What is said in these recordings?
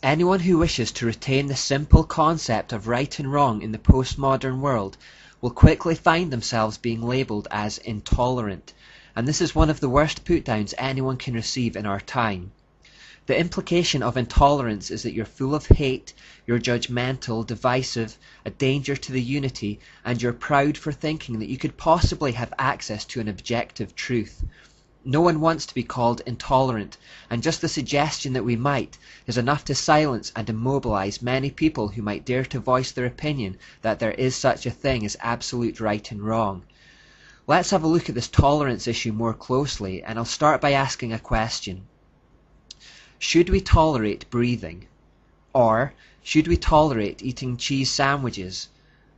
Anyone who wishes to retain the simple concept of right and wrong in the postmodern world will quickly find themselves being labelled as intolerant, and this is one of the worst put-downs anyone can receive in our time. The implication of intolerance is that you're full of hate, you're judgmental, divisive, a danger to the unity, and you're proud for thinking that you could possibly have access to an objective truth. No one wants to be called intolerant, and just the suggestion that we might is enough to silence and immobilize many people who might dare to voice their opinion that there is such a thing as absolute right and wrong. Let's have a look at this tolerance issue more closely, and I'll start by asking a question. Should we tolerate breathing? Or should we tolerate eating cheese sandwiches?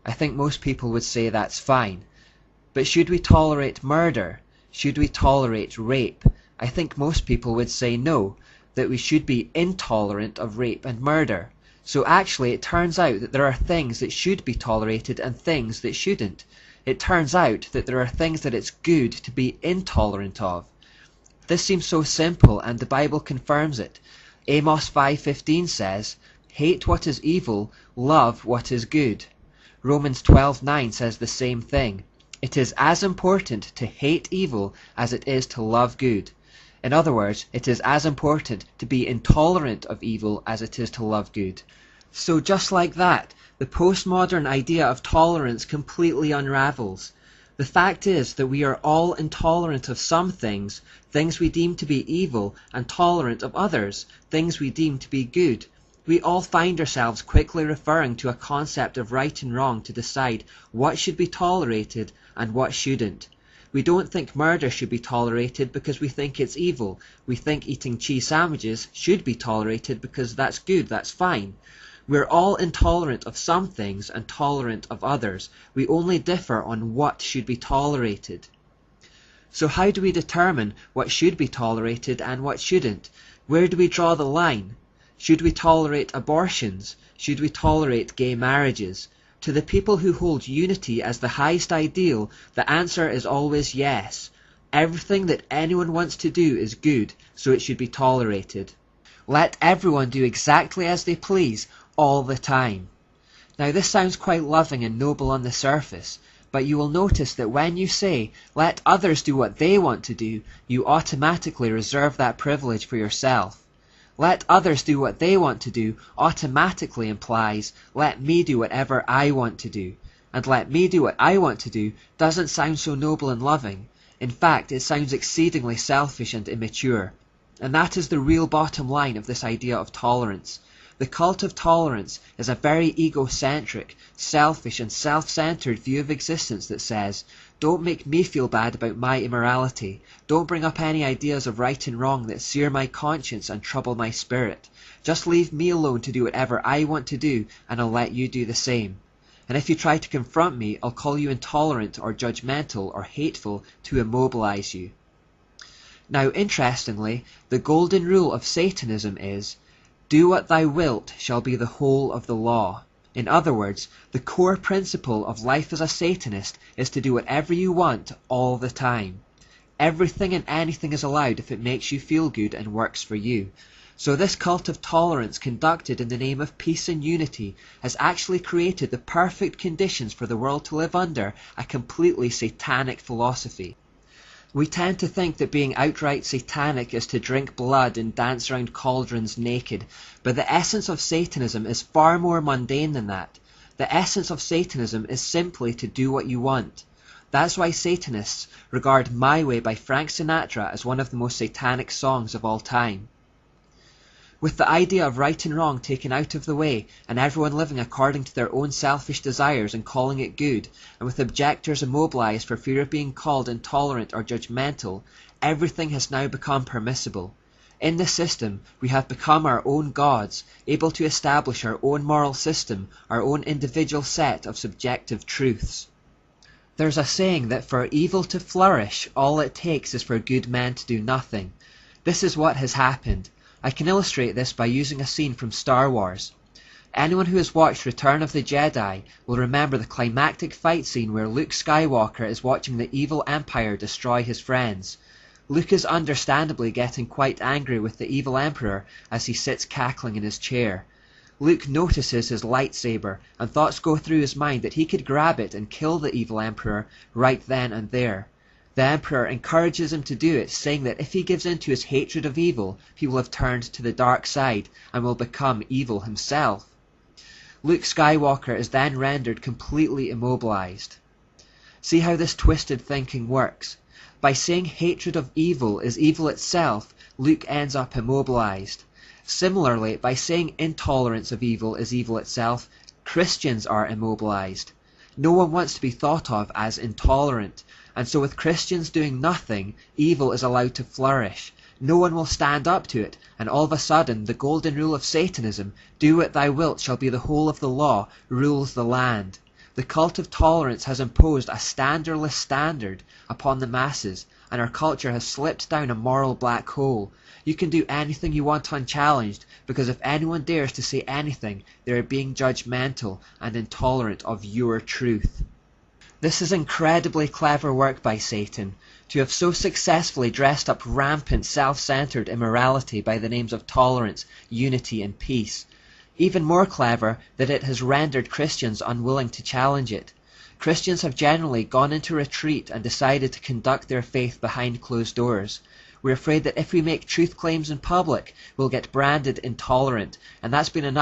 I think most people would say that's fine. But should we tolerate murder? Should we tolerate rape? I think most people would say no, that we should be intolerant of rape and murder. So actually it turns out that there are things that should be tolerated and things that shouldn't. It turns out that there are things that it's good to be intolerant of. This seems so simple, and the Bible confirms it. Amos 5:15 says, "Hate what is evil, love what is good." Romans 12:9 says the same thing. It is as important to hate evil as it is to love good. In other words, it is as important to be intolerant of evil as it is to love good. So just like that, the postmodern idea of tolerance completely unravels. The fact is that we are all intolerant of some things, things we deem to be evil, and tolerant of others, things we deem to be good. We all find ourselves quickly referring to a concept of right and wrong to decide what should be tolerated and what shouldn't. We don't think murder should be tolerated because we think it's evil. We think eating cheese sandwiches should be tolerated because that's good, that's fine. We're all intolerant of some things and tolerant of others. We only differ on what should be tolerated. So how do we determine what should be tolerated and what shouldn't? Where do we draw the line? Should we tolerate abortions? Should we tolerate gay marriages? To the people who hold unity as the highest ideal, the answer is always yes. Everything that anyone wants to do is good, so it should be tolerated. Let everyone do exactly as they please, all the time. Now this sounds quite loving and noble on the surface, but you will notice that when you say, let others do what they want to do, you automatically reserve that privilege for yourself. Let others do what they want to do automatically implies, let me do whatever I want to do. And let me do what I want to do doesn't sound so noble and loving. In fact, it sounds exceedingly selfish and immature. And that is the real bottom line of this idea of tolerance. The cult of tolerance is a very egocentric, selfish and self-centered view of existence that says, don't make me feel bad about my immorality. Don't bring up any ideas of right and wrong that sear my conscience and trouble my spirit. Just leave me alone to do whatever I want to do, and I'll let you do the same. And if you try to confront me, I'll call you intolerant or judgmental or hateful to immobilize you. Now, interestingly, the golden rule of Satanism is, do what thou wilt shall be the whole of the law. In other words, the core principle of life as a Satanist is to do whatever you want all the time. Everything and anything is allowed if it makes you feel good and works for you. So this cult of tolerance conducted in the name of peace and unity has actually created the perfect conditions for the world to live under a completely satanic philosophy. We tend to think that being outright satanic is to drink blood and dance around cauldrons naked, but the essence of Satanism is far more mundane than that. The essence of Satanism is simply to do what you want. That's why Satanists regard My Way by Frank Sinatra as one of the most satanic songs of all time. With the idea of right and wrong taken out of the way, and everyone living according to their own selfish desires and calling it good, and with objectors immobilized for fear of being called intolerant or judgmental, everything has now become permissible. In this system, we have become our own gods, able to establish our own moral system, our own individual set of subjective truths. There's a saying that for evil to flourish, all it takes is for good men to do nothing. This is what has happened. I can illustrate this by using a scene from Star Wars. Anyone who has watched Return of the Jedi will remember the climactic fight scene where Luke Skywalker is watching the evil Empire destroy his friends. Luke is understandably getting quite angry with the evil emperor as he sits cackling in his chair. Luke notices his lightsaber, and thoughts go through his mind that he could grab it and kill the evil emperor right then and there. The emperor encourages him to do it, saying that if he gives in to his hatred of evil, he will have turned to the dark side and will become evil himself. Luke Skywalker is then rendered completely immobilized. See how this twisted thinking works. By saying hatred of evil is evil itself, Luke ends up immobilized. Similarly, by saying intolerance of evil is evil itself, Christians are immobilized. No one wants to be thought of as intolerant, and so with Christians doing nothing, evil is allowed to flourish. No one will stand up to it, and all of a sudden the golden rule of Satanism, do what thou wilt shall be the whole of the law, rules the land. The cult of tolerance has imposed a standardless standard upon the masses, and our culture has slipped down a moral black hole. You can do anything you want unchallenged, because if anyone dares to say anything, they are being judgmental and intolerant of your truth. This is incredibly clever work by Satan, to have so successfully dressed up rampant self-centered immorality by the names of tolerance, unity and peace. Even more clever that it has rendered Christians unwilling to challenge it. Christians have generally gone into retreat and decided to conduct their faith behind closed doors. We're afraid that if we make truth claims in public, we'll get branded intolerant, and that's been enough